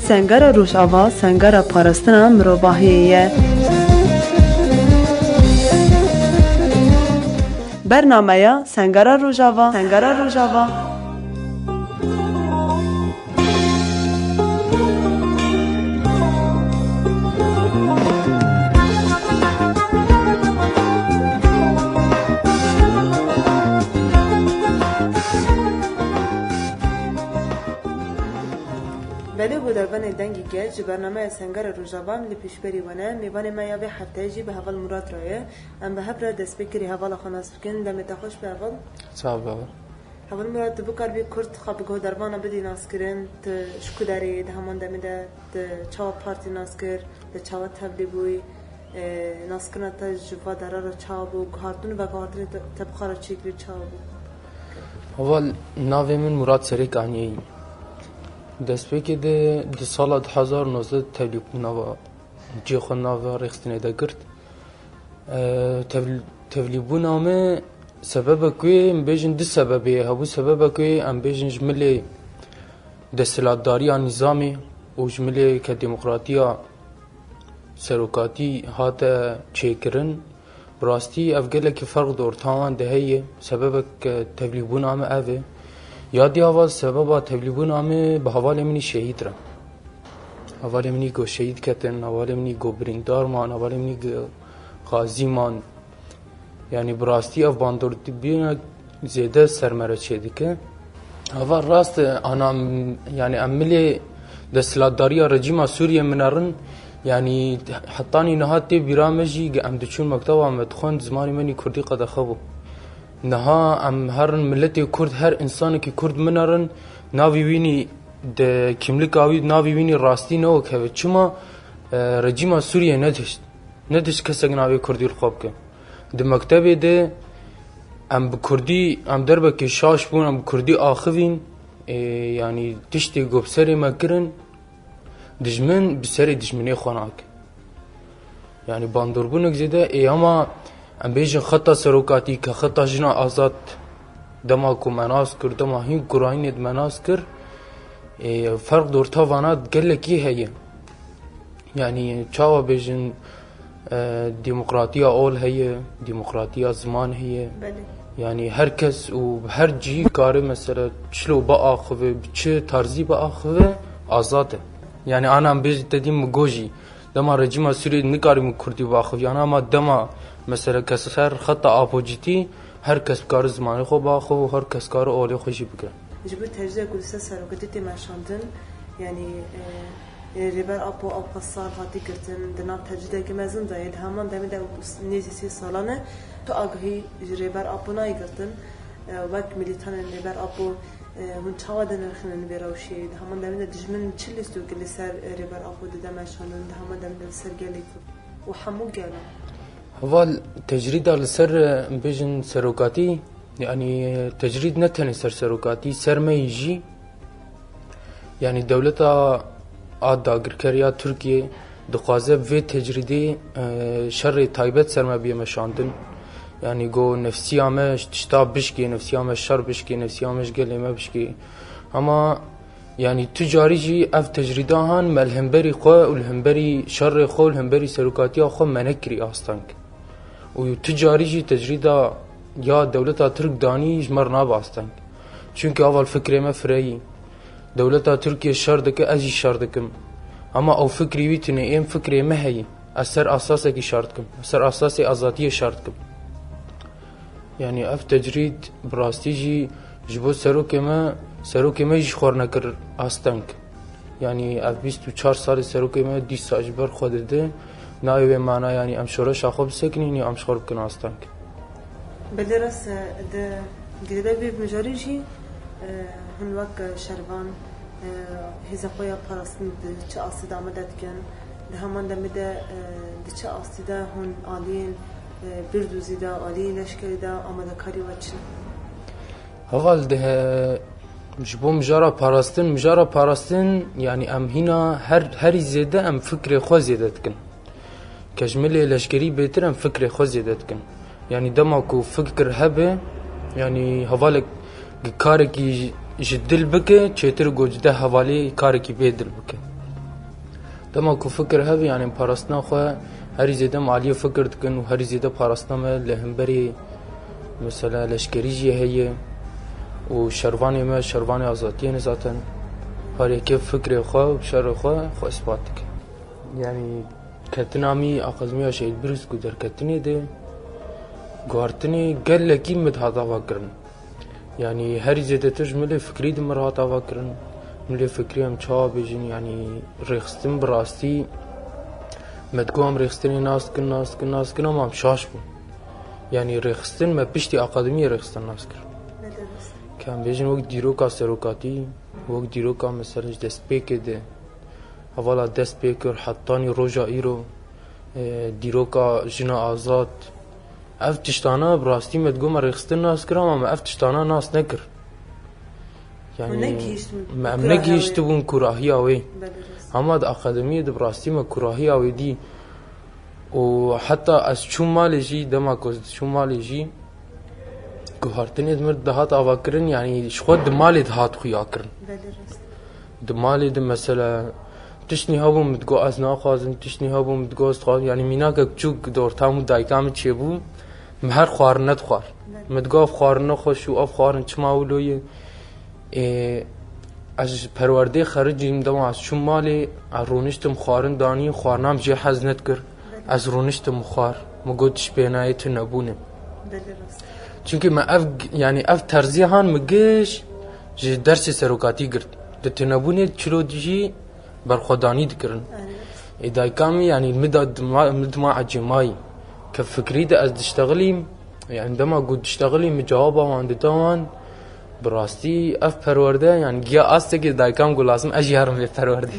Sengera Rojava sengera parastina mirovahiyê ye. Bernameya Sengera Rojava. بله بود اول دنگی گل جی برنامه سنگر روزاوام لپیشبری ونه میوان ما یا به هفته جی به حوال مراد رایه ام به هبر دست بکری حوال خاناس بکن دمت خوش به حوال صعب حوال مراد دبو کار بی کرد خواب گو دربانا بدی ناس کرن ت شکو داری ده همان دمیده ت چاو پارتی ناس کر ت چاو تبلی بوی ناس کرن تا جوا درا رو چاو بو گهاردون و گهاردون تبخارا چیکلی چاو بو اول ناوی من مراد سریکانی دست به که ده سال 2019 تبلیغ نوا جی خود نوا رخصتنه ده کرد تبلیغ نامه سبب کوی ام بیشن دو سببه هبو سبب کوی ام بیشن جمله دستلاتداری نظامی و جمله که دموکراتیا سروکاتی هات چیکرن براستی افگله که فرق دور تاوان دهیه سبب که تبلیغ نامه اوه یادی آواز سبب تبلیغ نامه به حوال منی شهید را حوال منی گو شهید کتن حوال منی گو بریندار مان حوال منی گو غازی مان یعنی براستی اف باندور بینا زیاده سرمره چیدی که حوال راست آنا یعنی عملی دستلاتداری رژیم سوریه منارن یعنی حتانی نهات برامجی ام دچون مکتب آمد خوند زمانی منی کردی قد خبو نها ام هر ملت کرد هر انسان که کرد منارن ناوی وینی د کیملیک آوی ناوی وینی راستی نو که چما رژیم سوریه نداشت کسی ناوی کردی خواب که د مکتب ده ام کردی ام دربه که شاش بون ام کردی آخوین یعنی تشتی گوبسری مکرن دجمن بسری دجمنی خوناک یعنی باندوربونک زیده اما ام بیشن خطا سروکاتی که خطا جنا آزاد دما کو مناس کر دما هین قرآن مناس کر فرق دورتا وانات گله کی هیه یعنی چاوا بیشن دموکراتیا اول هیه دموکراتیا زمان هیه یعنی هر کس و هر جی کاری مثلا چلو با آخوه چه ترزی با آخوه آزاده یعنی آنا ام بیش دادیم گوجی دما رژیم سوری نکاریم کردی با آخوه یعنی اما دما مثلا کسر خطا اپوزیتی هر کس کار زمانی خو با خو هر کس کار اولی خوشی بگه جبر تجزیه کلیسا سروکتی ماشاندن یعنی ریبر اپو قصار هاتی کردن دناب تجزیه که مزن داید همان دمی ده نیزی سالانه تو آگهی ریبر اپو نای کردن وقت میلیتان ریبر اپو من چاودن نرخنن بیراوشید همان دمی ده دجمن چلیستو کلیسا ریبر اپو ده ماشاندن همان دمی ده سرگلی و همو گله اول تجرید على سر بیشن سروکاتی یعنی تجرید نتنی سروکاتی سر میجی یعنی دولت داگرکریا ترکیه دخوازه و تجریدی شر تایبت سر مبیه مشاندن یعنی گو نفسی آمش تشتاب بشکی نفسی آمش شر بشکی نفسی آمش گلیمه بشکی اما یعنی تجاری جی اف تجریده هن ملهمبری خواه و الهمبری شر خواه و الهمبری سروکاتی خواه منکری آستانک و تجاری جی تجریده یا دولت ترک دانی جمر ناب آستانک چونکه اول فکر ما فرایی دولت ترکیه شر دکه ازی شر دکم اما او فکری ویتنه این فکر ما هی اثر اساسی کی شرط کم اثر اساسی آزادی شرط کم یعنی اف تجرید براستی جی جبو سروک ما جی خور نکر آستانک یعنی اف 24 سال سروک ما 20 سال بر خود ده نایو معنا یعنی ام شورش خوب سکنین یا ام شخور بکن آستانک بله راست ده گریده بی مجاری جی هن وقت شروان هزا خویا پرستن چه آسیده آمدد کن ده همان دمی ده چه آسیده هن آلین بردوزی ده آلی لشکری ده آمده کاری وچن اول ده جبو مجارا پرستن یعنی ام هینا هری زیده ام فکر خو زیده کن کجمله لشکری بهتر ام فکر خو زیده کن یعنی دما کو فکر هبه یعنی حواله کاری کی جدل بکه چهتر گوجده حوالی کاری کی بدل بکه دما کو فکر هبی یعنی پاراستنا خو هر زیده مالی فکر دکن و هر زیده پاراستنا ما لهمبری مثلا لشکری جی هیه و شروانی ما شروانی آزادی ذاتن هر یک فکر خو و شر خو اثبات دکن یعنی کتنامی آخذمی شهید بروز کو در کتنی ده گوارتنی گل کی مدهاتا واکرن یعنی هر زیده تج ملی فکری دم راتا واکرن ملی فکری هم چا بیجن یعنی رخستن براستی مدگوام رخستنی ناس کن هم شاش بو یعنی رخستن ما پشتی اکادمی رخستن ناس کن که هم بیجن وقت دیروکا سروکاتی وقت دیروکا مثلا دست پیکده حوالا دست پیکر حتانی روژا ایرو دیروکا جنا آزاد اف تشتانا براستی مدگوام رخستن ناس کرم اما اف تشتانا ناس نکر یعنی ما نگیشت بون کراهی آوی اما دا اکادمی دا براستی ما کراهی آوی دی و حتی از چون مالی جی دما کز چون مالی جی گوهرتنی دمرد دهات آوا کرن یعنی شخود دمالی دهات خویا کرن دمالی دم مثلا تشنی هابو مدگو از ناخوازن تشنی هابو مدگو از خواه یعنی مینا که چوک دورتامو دایکام چه بو مهر خوار ند خوار مدگو اف خوار نخوش و اف خوارن چماولوی از پرورده خرجیم دم از چون مالی رونشتم خوارن دانی خوارنام جه حز ند کر از رونشتم خوار مگودش بینایت نبونه چونکه ما اف یعنی اف ترزی هان مگش جه درس سروکاتی گرد ده نبونه چلو دیجی برخودانی دکرن ایدای کامی یعنی مدما عجمای که فکری ده از دشتغلیم یعنی دما گود دشتغلیم جواب آوان دتوان براستی اف پرورده یعنی گیا آسته که دای کام گلاسم اجی هرم به پرورده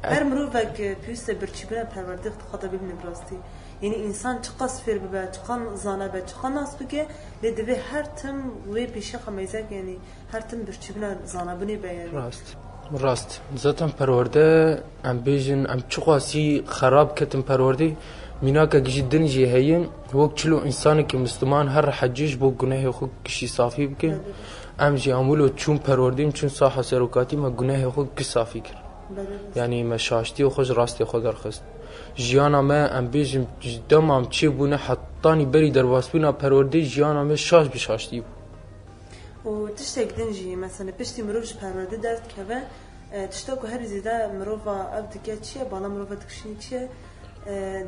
هر مروفك بيست برشبنا پرورده خطا ببینه براستی یعنی انسان چقاس فیر ببه چقان زانه به چقان ناس بگه لدوی هر تم وی پیشه خمیزه یعنی هر تم برشبنا زانه بنی بیانی راست zaten پرورده ام بیجن ام چقاسی خراب کتم پرورده مینا که جدن جهیین وقت چلو انسانی که مسلمان هر حجیج بو گناه خود کشی صافی بکن ام جی عملو چون پروردیم چون صاحب سروکاتی ما گناه خود کش صافی کرد یعنی مشاشتی و خوش راستی خود درخست جیانا ما ام بیجن دم ام چی بونه حتانی بری در واسبونا پرورده جیانا ما شاش بشاشتی و تشتاق دنجي مثلا بشتي مروفش پرورده درد كبه تشتاقو هر زيده مروفا ابدكه چيه بالا مروفا تكشني چيه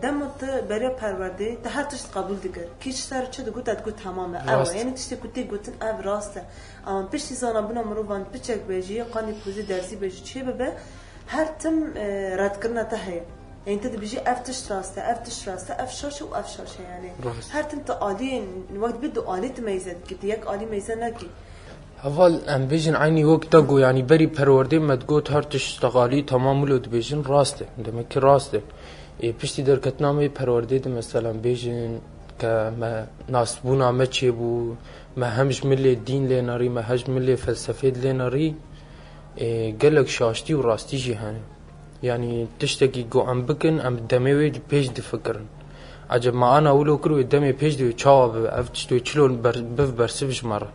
دمت برای پرورده تا هر تشت قبول دکر کیش سر چه دگو تدگو تمامه اوه یعنی تشتی کتی گوتن او راسته اما پشتی زانا بنا مروفان پچک بیجی قانی پوزی درزی بیجی چه ببه هر تم رد کرنا تا هی یعنی تد بیجی اف تشت راسته اف شاشه و اف شاشه یعنی هر تم تا آلی وقت بدو آلی تمیزد گیت یک آلی میزه نگی اول ام بیجن عینی وقت دگو یعنی بری پرورده مدگوت هر تشتغالی تمام لود بیجن راسته demek ki راسته پشتی در کتنامه پرورده ده مثلا بیجن که ما ناسبونا ما چه بو ما همش ملی دین لیناری ما همش ملی فلسفه لیناری گلک شاشتی و راستی جهانه یعنی تشتکی گو ام بکن ام دموی دی پیش دی فکرن عجب ما انا اولو کرو دمی پیش دی چاوا به افتشتوی چلون بف برسفش مره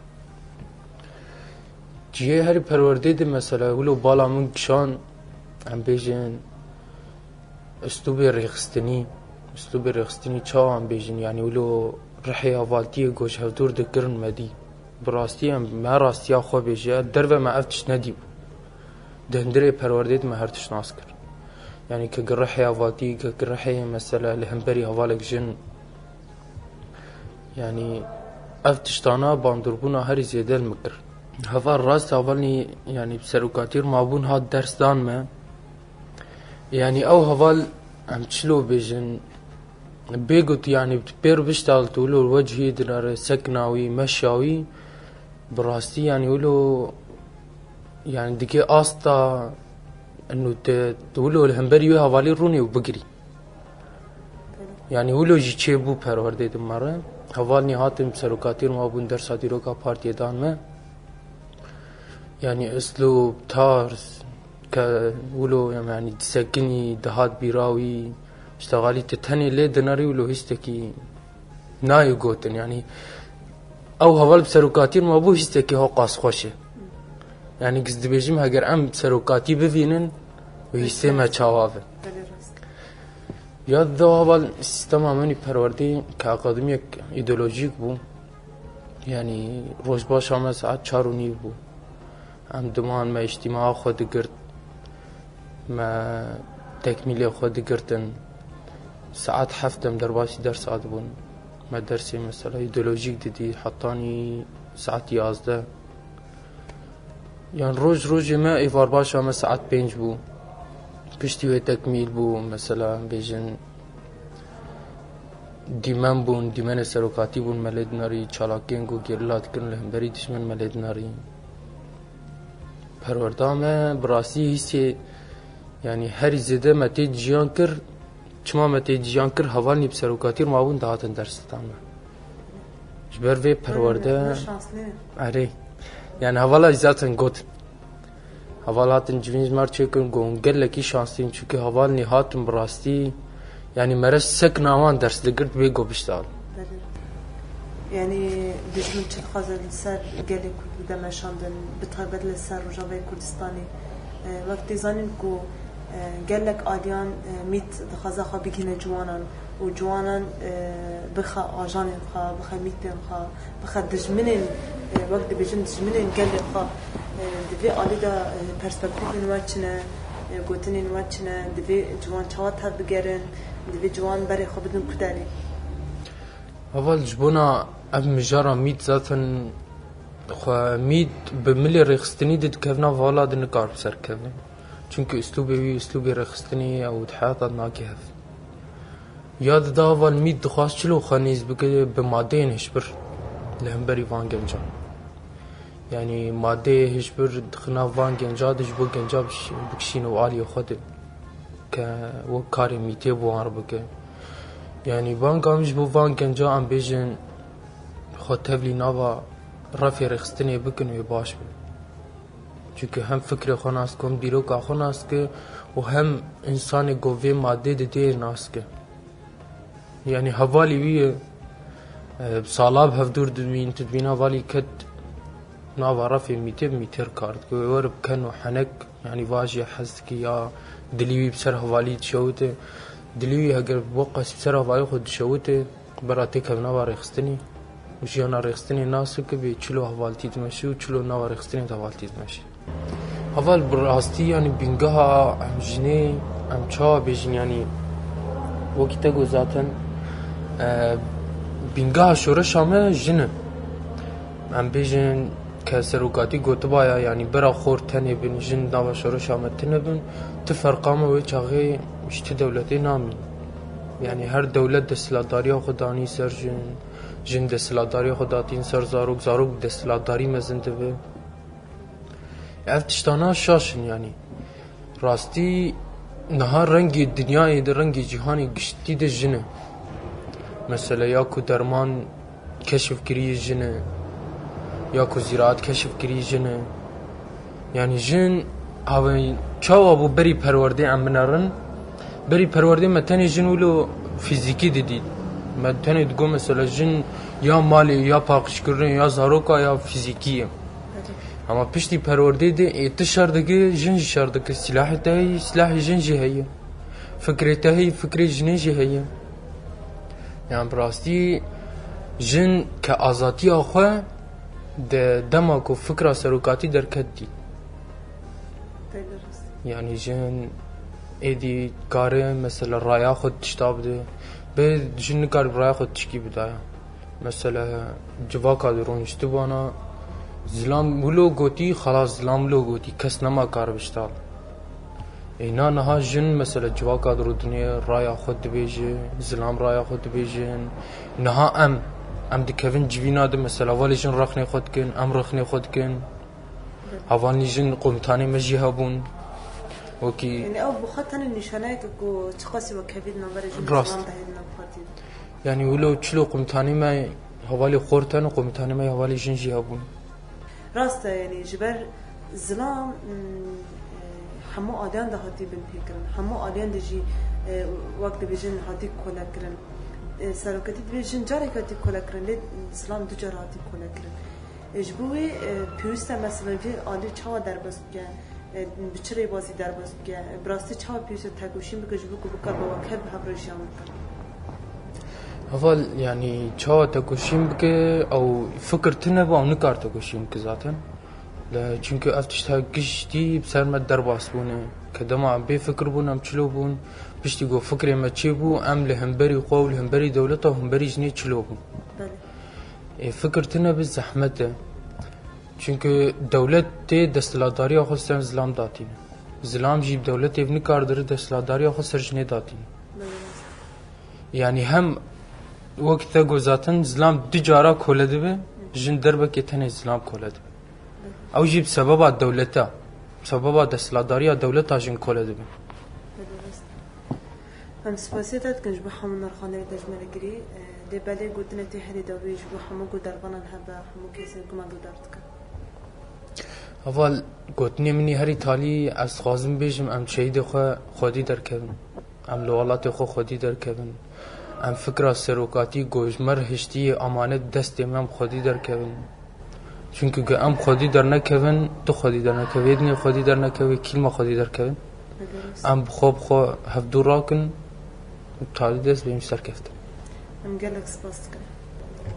جیه هری پرورده ده مثلا اولو بالا من کشان ام بیجن اسلوب رخستنی چاو هم بیجن یعنی ولو رحی آوالتی گوش هفدور دکرن مدی براستی هم ما راستی ها خواه بیجه در و ما افتش ندیب دهندره پروردید ما هرتش ناس کر یعنی که رحی آوالتی که رحی مثلا لهمبری حوالک جن یعنی افتش تانا باندربونا هری زیده المکر هفا راست اولنی یعنی بسروکاتیر مابون ها درس دان ما يعني او هوال ام تشلو بيجن بيقوت يعني بير بيشتغل تقولوا الوجهي دنار سكناوي مشاوي براستي يعني يقولوا يعني ديكي استا انه تقولوا الهمبري هوالي روني وبقري يعني يقولوا جي تشيبو پرورده دماره هوال نهاتم سروكاتير ما بون در صديروكا پارتي دان ما يعني اسلوب تارس كولو يعني تسكني دهات بيراوي اشتغالي تتهني ليه دناري ولو هستكي نايو قوتن يعني او هوال بسروكاتير ما بو هستكي هو قاس خوشه يعني قصد بيجيم هاگر ام بسروكاتي بفينن و حسه ما چاواوه بله راست یاد دو اول سیستم امنی پروردی که اکادمیک ایدئولوژیک بو یعنی روز باش هم ساعت 4:30 بو هم دمان ما اجتماع خود گرد ما تکمیل خود گردن ساعت 7 در باسی درس بون ما درسی مثلا ایدئولوژیک دیدی حطانی ساعت 11 یعنی روز ما ایوار باش هم ساعت 5 بو پشتی و تکمیل بو مثلا بیجن دیمن بون دیمن سروکاتی بون ملد ناری چالاکین گو گرلات کرن لهمبری دشمن ملد ناری پروردامه براسی هیسی یعنی هر زده متی جیان کر چما متی جیان کر حوال نیب سروکاتی رو مابون دهاتن درستانه جبر وی پرورده اره یعنی حوالا ازاتن گوت حوالاتن جوینز مار چکن گونگل لکی شانسیم چونکه حوال نیهاتن براستی yani meres sek naman ders digert ve gobiştal. Yani dijmin çil xazal ser gelek Kurd de meşandın bitabet le ser Rojava Kurdistani. Vakti zanin ku gelek aliyan mit xaza xabigine juanan و جوانان بخا آجان خا بخا میتن خا بخا دجمنن وقت بیشتر دجمنن گلی خا دوی آلی دا پرسپکتیو نوچنه گوتنی نوچنه دوی جوان چهات هر بگرن دوی جوان بری خو بدون کداری. اول جبونا اب مجارا میت ذاتن خو میت به ملی رخستنی دید کفنا والا دنکار بسر کفن چونکه اسلوبی رخستنی او تحاطات ناکهف. یاد دا اول مید دخواست چلو خانیز بگه به ماده هشبر لهمبری وان گنجا یعنی ماده هشبر دخنا وان گنجا دش بو گنجا بکشین و آلی خود که و کاری میته بو آن بگه یعنی وان گامش بو وان گنجا ام بیجن خود تبلی ناوا رفی رخستنی بکن و باش بو چونکه هم فکر خوناست کم دیرو که خوناست که و هم انسان گوه ماده دیده ناست که yani havali vi salab hevdur dmin tedbina havali ket nava rafi miter kard ko ور كانوا حنك يعني واجي حس ki ya diliwi بسر havali تشوته diliwi اگر وقت بسر havali خود تشوته براتي كنا وارخستني وش انا رخستني ناس كبي چلو havalti تمشي وچلو نوا رخستني havalti تمشي haval براستی yani bingaha amjine amcha bejin yani وقتی گو zaten بینگاه شورش همه جنه من بیشتر کسروکاتی گوته بایا یعنی برا خور تنی بین جن نوا شورش همه تنه بین تفرقام و چاقی مشت دولتی نامی یعنی هر دولت دستلاتاری خودانی سر جن دستلاتاری خوداتین سر زاروک دستلاتاری مزنده به افتشتانا شاشن یعنی راستی نه رنگی دنیای در رنگی جهانی گشتی ده جنه مثلا یا کو درمان کشف کری جنه یا کو زراعت کشف کری جنه یعنی جن اوی چاو ابو بری پرورده امنارن بری پرورده متنی جن ولو فیزیکی دیدید متنی دگو مثلا جن یا مالی یا پاکش کردن یا زاروکا یا فیزیکیه اما پشتی پرورده ده اتشاردگی جن شاردگی سلاح جن جهیه فکرته فکر جن جهیه yani براستی جن که آزادی آخواه ده دماغ و فکر سروکاتی در کدی یعنی جن ایدی کاره مثلا رای خود تشتاب ده به جن کار رای خود تشکی بدایا مثلا جواکا درون اشتبانا زلام ولو گوتی خلاص زلام لو گوتی کس نما کار بشتال اینا نها جن مثلا جواکا درو دنیا رایا خود بیجه زلام رایا خود بیجن نها ام دکوین جوینا ده مثلا والی جن رخنی خود کن رخنی خود کن هوانی جن قمتانی مجی هبون وکی یعنی او بخاطر نشانه که کو چخاصی و کوید نمبر جن راست یعنی ولو چلو قمتانی ما هوالی خورتن و قمتانی ما هوالی جن جی هبون راست یعنی جبر زلام همه آدیان ده هاتی بن پیکرن همه آدیان ده جی وقت بیشتر هاتی کلا کرن سرکتی بیشتر جاری هاتی کلا کرن لید اسلام دو جار هاتی کلا کرن اجبوی پیوسته مثلا وی آلی چهار در بس بگه بچری بازی در باز که براستی چه پیش تگوشیم بکش بکو بکار با وکب هبرشیام بکن اول يعني چا تکوشیم که او فکر تنه با اون کار تکوشیم که ذاتن لا چونکه افتش تا گشتی بسر ما در باس بونه کدام عم بی فکر بون ام چلو بون بشتی گو فکر ما چی بو ام لهمبری قول لهمبری دولته همبری جنی چلو بون فکر تنه به زحمته چونکه دولت تی دستلاداری آخو سر زلام داتین زلام جیب دولت ابن کار داره دستلاداری آخو سر جنی داتین يعني هم وقت گذاتن زلام دی جارا کولده به جن دربه که تنه زلام کولده او جیب سببا دولتا سببا دستلاداری دولتا جن کولده به هم سپاسیتت کنج به همون نرخانه تجمل گری دی بله گودنه تی هری دویج به همون گودر بانن هبه همون کسی گمان گودارد کن اول گوتنی منی هری تالی از خوازم بیشم ام شهید خودی در کبن ام لوالات خودی در کبن ام فکر سروکاتی گوشمر هشتی امانت دست امام خودی در کبن چونکه که ام خودی در نکبن تو خودی در نکوید نی خودی در نکوید کلمه خودی در کبن ام خوب خو هفدو راکن تالی دست بیم سر کفت ام گلک سپاس کن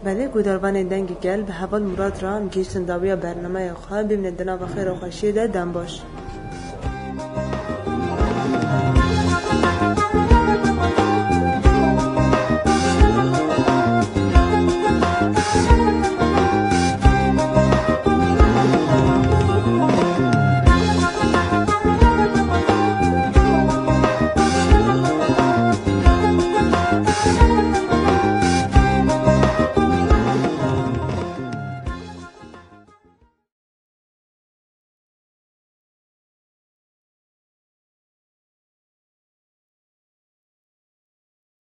بله گودربان دنگی گل به حوال مراد را ام گیشتن داویا برنامه خواه بیم ندنا و خیر و خوشی ده دن باش